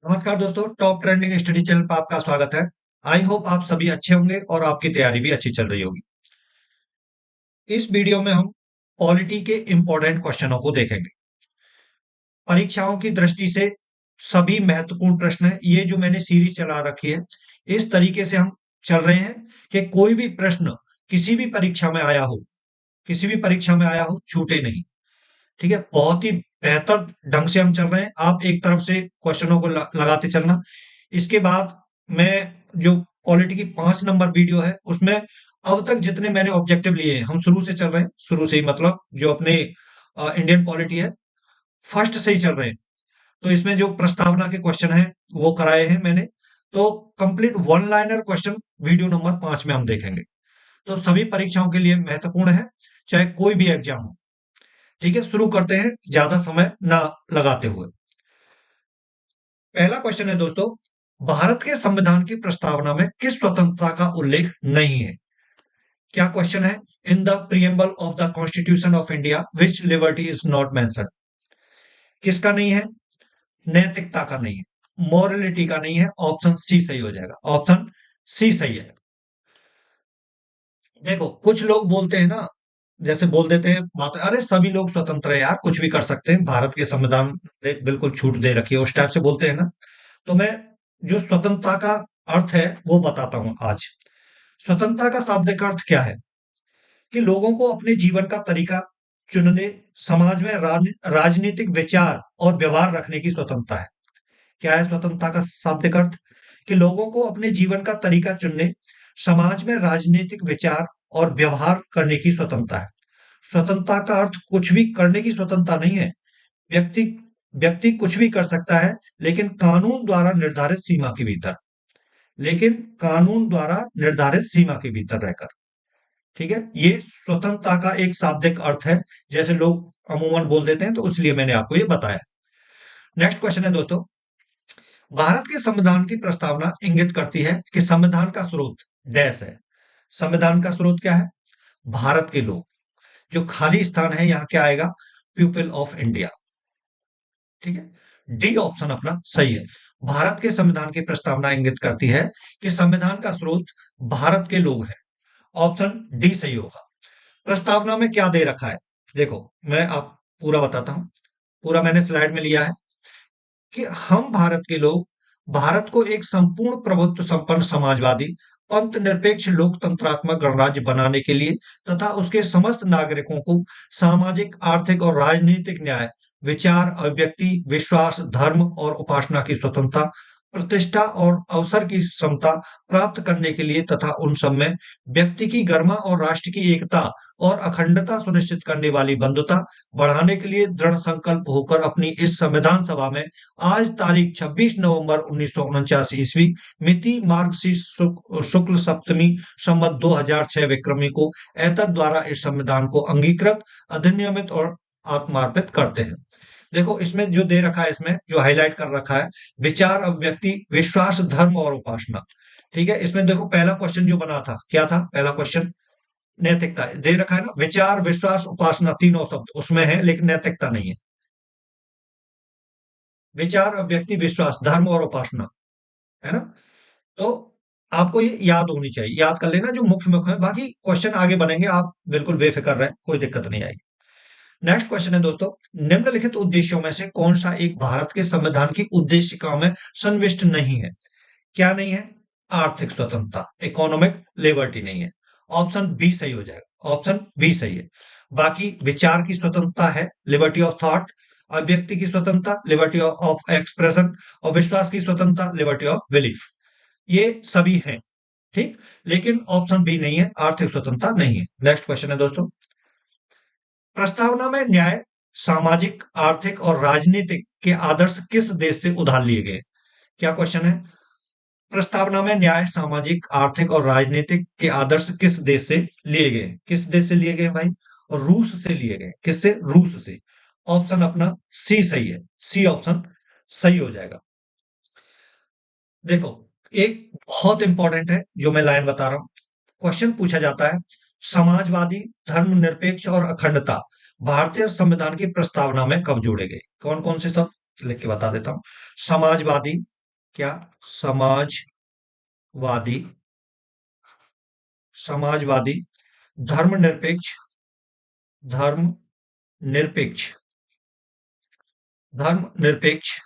नमस्कार दोस्तों, top trending study channel पर आपका स्वागत है। आई होप आप सभी अच्छे होंगे और आपकी तैयारी भी अच्छी चल रही होगी। इस वीडियो में हम पॉलिटी के इंपॉर्टेंट क्वेश्चनों को देखेंगे। परीक्षाओं की दृष्टि से सभी महत्वपूर्ण प्रश्न है। ये जो मैंने सीरीज चला रखी है, इस तरीके से हम चल रहे हैं कि कोई भी प्रश्न किसी भी परीक्षा में आया हो, किसी भी परीक्षा में आया हो, छूटे नहीं। ठीक है, बहुत ही बेहतर ढंग से हम चल रहे हैं। आप एक तरफ से क्वेश्चनों को लगाते चलना। इसके बाद मैं जो पॉलिटी की 5 नंबर वीडियो है उसमें अब तक जितने मैंने ऑब्जेक्टिव लिए हैं, हम शुरू से चल रहे हैं, शुरू से ही मतलब जो अपने इंडियन पॉलिटी है फर्स्ट से ही चल रहे हैं। तो इसमें जो प्रस्तावना के क्वेश्चन हैं वो कराए हैं मैंने। तो complete one liner question video number 5 में हम देखेंगे। तो सभी परीक्षाओं के लिए महत्वपूर्ण है, चाहे कोई भी एग्जाम हो। ठीक है, शुरू करते हैं ज्यादा समय ना लगाते हुए। पहला क्वेश्चन है दोस्तों, भारत के संविधान की प्रस्तावना में किस स्वतंत्रता का उल्लेख नहीं है? क्या क्वेश्चन है? In the preamble of the constitution of India which liberty is not mention. किसका नहीं है? नैतिकता का नहीं है, मॉरलिटी का नहीं है। ऑप्शन सी सही हो जाएगा, ऑप्शन सी सही है। देखो, कुछ लोग बोलते हैं ना, जैसे बोल देते हैं बात, अरे सभी लोग स्वतंत्र है यार, कुछ भी कर सकते हैं, भारत के संविधान ने बिल्कुल छूट दे रखी है, उस टाइप से बोलते हैं ना। तो मैं जो स्वतंत्रता का अर्थ है वो बताता हूं आज। स्वतंत्रता का शाब्दिक अर्थ क्या है? कि लोगों को अपने जीवन का तरीका चुनने, समाज में राजनीतिक विचार और व्यवहार रखने की स्वतंत्रता है। क्या है स्वतंत्रता का शाब्दिक अर्थ? कि लोगों को अपने जीवन का तरीका चुनने, समाज में राजनीतिक विचार और व्यवहार करने की स्वतंत्रता है। स्वतंत्रता का अर्थ कुछ भी करने की स्वतंत्रता नहीं है। व्यक्ति व्यक्ति कुछ भी कर सकता है, लेकिन कानून द्वारा निर्धारित सीमा के भीतर। लेकिन कानून द्वारा निर्धारित सीमा के भीतर रहकर। ठीक है, ये स्वतंत्रता का एक शाब्दिक अर्थ है, जैसे लोग अमूमन बोल देते हैं, तो इसलिए मैंने आपको ये बताया। नेक्स्ट क्वेश्चन है दोस्तों, भारत के संविधान की प्रस्तावना इंगित करती है कि संविधान का स्रोत डैश है। संविधान का स्रोत क्या है? भारत के लोग। जो खाली स्थान है यहाँ क्या आएगा? People of India. ठीक है, डी ऑप्शन अपना सही है। भारत के संविधान की प्रस्तावना इंगित करती है कि संविधान का स्रोत भारत के लोग हैं। ऑप्शन डी सही होगा। प्रस्तावना में क्या दे रखा है? देखो, मैं आप पूरा बताता हूं। पूरा मैंने स्लाइड में लिया है कि हम भारत के लोग भारत को एक संपूर्ण प्रभुत्व संपन्न समाजवादी पंथ निरपेक्ष लोकतंत्रात्मक गणराज्य बनाने के लिए तथा उसके समस्त नागरिकों को सामाजिक, आर्थिक और राजनीतिक न्याय, विचार, अभिव्यक्ति, विश्वास, धर्म और उपासना की स्वतंत्रता, प्रतिष्ठा और अवसर की समता प्राप्त करने के लिए तथा उन सब में व्यक्ति की गरिमा और राष्ट्र की एकता और अखंडता सुनिश्चित करने वाली बंधुता बढ़ाने के लिए दृढ़ संकल्प होकर अपनी इस संविधान सभा में आज तारीख 26 नवंबर 1949 ईस्वी, मिति मार्गशीर्ष शुक्ल सप्तमी, संवत 2006 विक्रमी को एतद द्वारा इस संविधान को अंगीकृत, अधिनियमित और आत्मार्पित करते हैं। देखो, इसमें जो दे रखा है, इसमें जो हाईलाइट कर रखा है, विचार, अभिव्यक्ति, विश्वास, धर्म और उपासना। ठीक है, इसमें देखो पहला क्वेश्चन जो बना था, क्या था पहला क्वेश्चन? नैतिकता दे रखा है ना, विचार, विश्वास, उपासना, तीनों शब्द उसमें है, लेकिन नैतिकता नहीं है। विचार, अभिव्यक्ति, विश्वास, धर्म और उपासना, है ना? तो आपको ये याद होनी चाहिए, याद कर लेना जो मुख्य मुख्य है। बाकी क्वेश्चन आगे बनेंगे, आप बिल्कुल बेफिक्र रहें, कोई दिक्कत नहीं आएगी। नेक्स्ट क्वेश्चन है दोस्तों, निम्नलिखित उद्देश्यों में से कौन सा एक भारत के संविधान की उद्देशिका में संविष्ट नहीं है? क्या नहीं है? आर्थिक स्वतंत्रता, इकोनॉमिक लिबर्टी नहीं है। ऑप्शन बी सही हो जाएगा, ऑप्शन बी सही है। बाकी विचार की स्वतंत्रता है, लिबर्टी ऑफ थॉट, अभिव्यक्ति की स्वतंत्रता, लिबर्टी ऑफ एक्सप्रेशन, और विश्वास की स्वतंत्रता, लिबर्टी ऑफ बिलीफ। ये सभी हैं, ठीक। लेकिन ऑप्शन बी नहीं है, आर्थिक स्वतंत्रता नहीं है। नेक्स्ट क्वेश्चन है दोस्तों, प्रस्तावना में न्याय, सामाजिक, आर्थिक और राजनीतिक के आदर्श किस देश से उधार लिए गए? क्या क्वेश्चन है? प्रस्तावना में न्याय, सामाजिक, आर्थिक और राजनीतिक के आदर्श किस देश से लिए गए? किस देश से लिए गए भाई? और रूस से लिए गए। किससे? रूस से। ऑप्शन अपना सी सही है, सी ऑप्शन सही हो जाएगा। देखो, एक बहुत इंपॉर्टेंट है जो मैं लाइन बता रहा हूं। क्वेश्चन पूछा जाता है, समाजवादी, धर्मनिरपेक्ष और अखंडता भारतीय संविधान की प्रस्तावना में कब जोड़े गए? कौन कौन से शब्द लिख के बता देता हूं। समाजवादी, क्या? समाजवादी, समाजवादी, धर्मनिरपेक्ष, धर्म निरपेक्ष, धर्मनिरपेक्ष,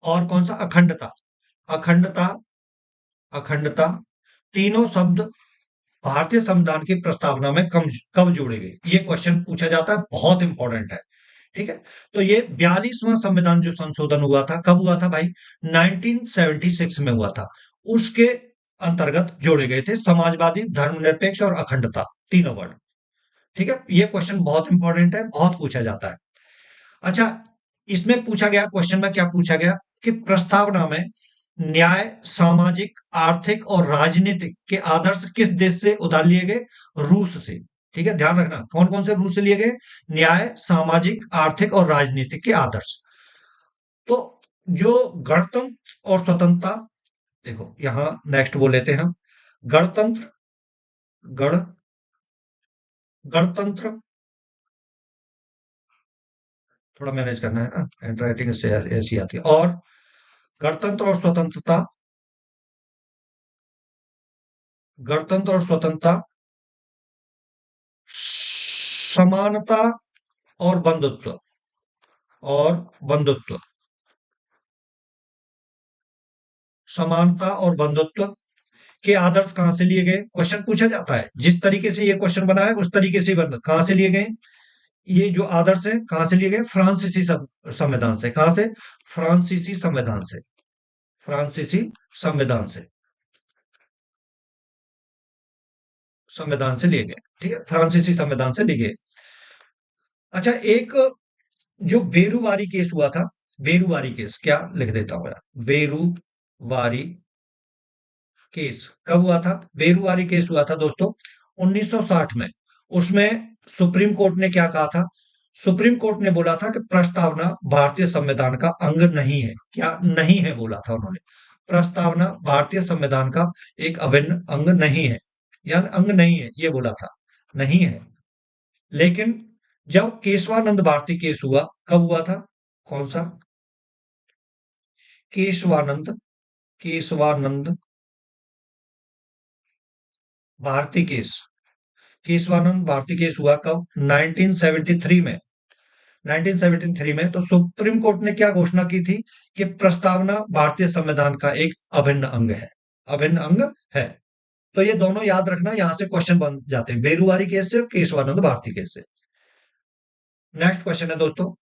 और कौन सा? अखंडता, अखंडता, अखंडता। तीनों शब्द भारतीय संविधान की प्रस्तावना में कम कब जोड़े गए? ये क्वेश्चन पूछा जाता है, बहुत इंपॉर्टेंट है। ठीक है, तो ये 42वां संविधान जो संशोधन हुआ था, कब हुआ था भाई? 1976 में हुआ था। उसके अंतर्गत जोड़े गए थे समाजवादी, धर्मनिरपेक्ष और अखंडता, तीनों वर्ड। ठीक है, ये क्वेश्चन बहुत इंपॉर्टेंट है, बहुत पूछा जाता है। अच्छा, इसमें पूछा गया क्वेश्चन में क्या पूछा गया कि प्रस्तावना में न्याय, सामाजिक, आर्थिक और राजनीतिक के आदर्श किस देश से उधार लिए गए? रूस से। ठीक है, ध्यान रखना कौन कौन से रूस से लिए गए? न्याय, सामाजिक, आर्थिक और राजनीतिक के आदर्श। तो जो गणतंत्र और स्वतंत्रता, देखो यहां नेक्स्ट वो लेते हैं हम। गणतंत्र, गण गणतंत्र, थोड़ा मैनेज करना है ना, हैंड राइटिंग इससे ऐसी आती है। और गणतंत्र और स्वतंत्रता, गणतंत्र और स्वतंत्रता, समानता और बंधुत्व, और बंधुत्व, समानता और बंधुत्व के आदर्श कहां से लिए गए? क्वेश्चन पूछा जाता है, जिस तरीके से ये क्वेश्चन बना है उस तरीके से बन, कहां से लिए गए? ये जो आदर्श है कहां से लिए गए? फ्रांसीसी संविधान से। कहां से? फ्रांसीसी संविधान से, फ्रांसीसी संविधान से, संविधान से लिए गए। ठीक है, फ्रांसीसी संविधान से लिए गए। अच्छा, एक जो बेरूवारी केस हुआ था, बेरूवारी केस, क्या लिख देता हूं यार, बेरूवारी केस कब हुआ था? बेरूवारी केस हुआ था दोस्तों 1960 में। उसमें सुप्रीम कोर्ट ने क्या कहा था? सुप्रीम कोर्ट ने बोला था कि प्रस्तावना भारतीय संविधान का अंग नहीं है। क्या नहीं है बोला था उन्होंने? प्रस्तावना भारतीय संविधान का एक अभिन्न अंग नहीं है, यानी अंग नहीं है, ये बोला था, नहीं है। लेकिन जब केशवानंद भारती केस हुआ, कब हुआ था? कौन सा? केशवानंद, केशवानंद भारती केस, केशवानंद भारती केस हुआ कब? 1973 में। 1973 में तो सुप्रीम कोर्ट ने क्या घोषणा की थी कि प्रस्तावना भारतीय संविधान का एक अभिन्न अंग है, अभिन्न अंग है। तो ये दोनों याद रखना, यहां से क्वेश्चन बन जाते हैं, बेरुवारी केस से और केशवानंद भारती केस से। नेक्स्ट क्वेश्चन है दोस्तों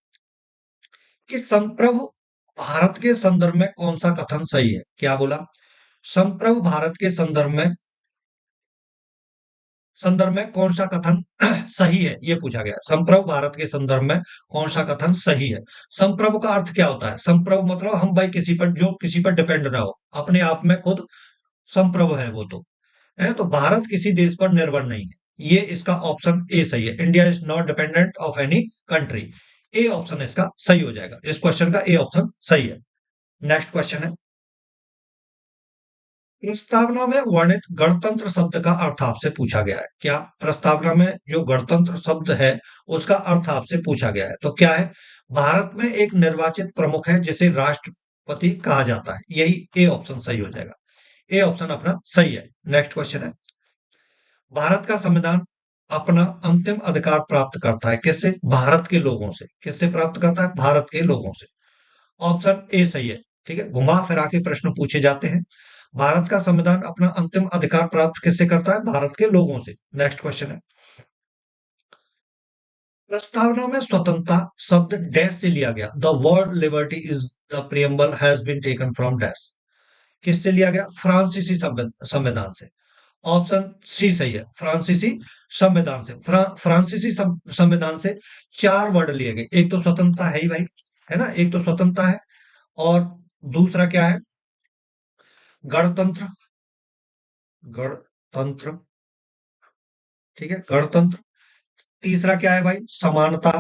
कि संप्रभु भारत के संदर्भ में कौन सा कथन सही है? क्या बोला? संप्रभु भारत के संदर्भ में कौन सा कथन सही है, ये पूछा गया। संप्रभु भारत के संदर्भ में कौन सा कथन सही है? संप्रभु का अर्थ क्या होता है? संप्रभु मतलब हम भाई किसी पर, जो किसी पर डिपेंड ना हो, अपने आप में खुद संप्रभु है वो तो है। तो भारत किसी देश पर निर्भर नहीं है, ये इसका ऑप्शन ए सही है। India is not dependent of any country, A option इसका सही हो जाएगा। इस क्वेश्चन का ए ऑप्शन सही है। नेक्स्ट क्वेश्चन है, प्रस्तावना में वर्णित गणतंत्र शब्द का अर्थ आपसे पूछा गया है। क्या? प्रस्तावना में जो गणतंत्र शब्द है उसका अर्थ आपसे पूछा गया है, तो क्या है? भारत में एक निर्वाचित प्रमुख है जिसे राष्ट्रपति कहा जाता है, यही ए ऑप्शन सही हो जाएगा। ए ऑप्शन अपना सही है। नेक्स्ट क्वेश्चन है, भारत का संविधान अपना अंतिम अधिकार प्राप्त करता है किससे? भारत के लोगों से। किससे प्राप्त करता है? भारत के लोगों से। ऑप्शन ए सही है। ठीक है, घुमा फिरा के प्रश्न पूछे जाते हैं। भारत का संविधान अपना अंतिम अधिकार प्राप्त किससे करता है? भारत के लोगों से। नेक्स्ट क्वेश्चन है, प्रस्तावना में स्वतंत्रता शब्द डैश से लिया गया। The word liberty is the preamble has been taken from dash. किससे लिया गया? फ्रांसीसी संविधान से। ऑप्शन सी सही है, फ्रांसीसी संविधान से। फ्रांसीसी संविधान से चार वर्ड लिए गए। एक तो स्वतंत्रता है ही भाई, है ना, एक तो स्वतंत्रता है, और दूसरा क्या है? गणतंत्र, गणतंत्र, ठीक है, गणतंत्र। तीसरा क्या है भाई? समानता,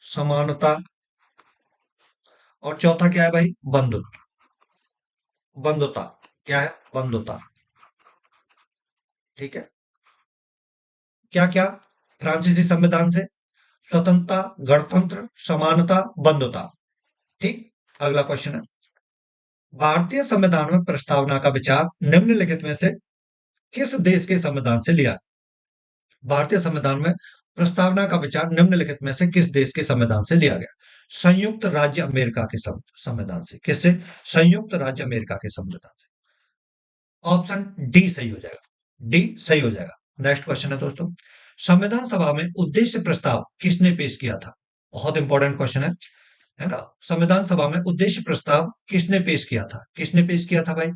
समानता। और चौथा क्या है भाई? बंधुत्व, बंधुता। क्या है? बंधुता। ठीक है, क्या क्या? फ्रांसीसी संविधान से स्वतंत्रता, गणतंत्र, समानता, बंधुता। ठीक। अगला क्वेश्चन है, भारतीय संविधान में प्रस्तावना का विचार निम्नलिखित में से किस देश के संविधान से लिया? भारतीय संविधान में प्रस्तावना का विचार निम्नलिखित में से किस देश के संविधान से लिया गया? संयुक्त राज्य अमेरिका के संविधान से। किससे? संयुक्त राज्य अमेरिका के संविधान से। ऑप्शन डी सही हो जाएगा। डी सही हो जाएगा। नेक्स्ट क्वेश्चन है दोस्तों, संविधान सभा में उद्देश्य प्रस्ताव किसने पेश किया था? बहुत इंपॉर्टेंट क्वेश्चन है ना? संविधान सभा में उद्देश्य प्रस्ताव किसने पेश किया था? किसने पेश किया था भाई?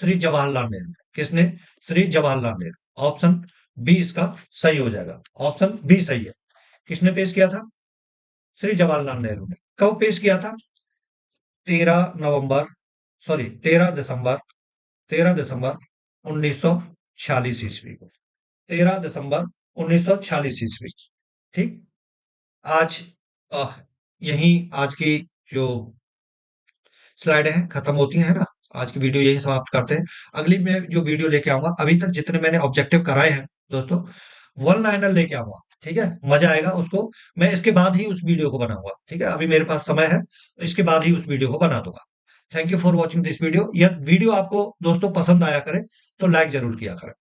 श्री जवाहरलाल नेहरू। किसने? श्री जवाहरलाल नेहरू। ऑप्शन बी इसका सही हो जाएगा। ऑप्शन बी सही है। किसने पेश किया था? श्री जवाहरलाल नेहरू ने। कब पेश किया था? 13 नवंबर, सॉरी 13 दिसंबर, 13 दिसंबर 1946 ईस्वी को। 13 दिसंबर 1946 ईस्वी। ठीक। आज अह, यही आज की जो स्लाइडें हैं खत्म होती हैं, है ना? आज की वीडियो यही समाप्त करते हैं। अगली मैं जो वीडियो लेके आऊंगा, अभी तक जितने मैंने ऑब्जेक्टिव कराए हैं दोस्तों, वन लाइनर लेके आऊंगा। ठीक है, मजा आएगा उसको। मैं इसके बाद ही उस वीडियो को बनाऊंगा। ठीक है, अभी मेरे पास समय है, तो इसके बाद ही उस वीडियो को बना दूंगा। Thank you for watching this video. यह वीडियो आपको दोस्तों पसंद आया करे तो लाइक जरूर किया करें।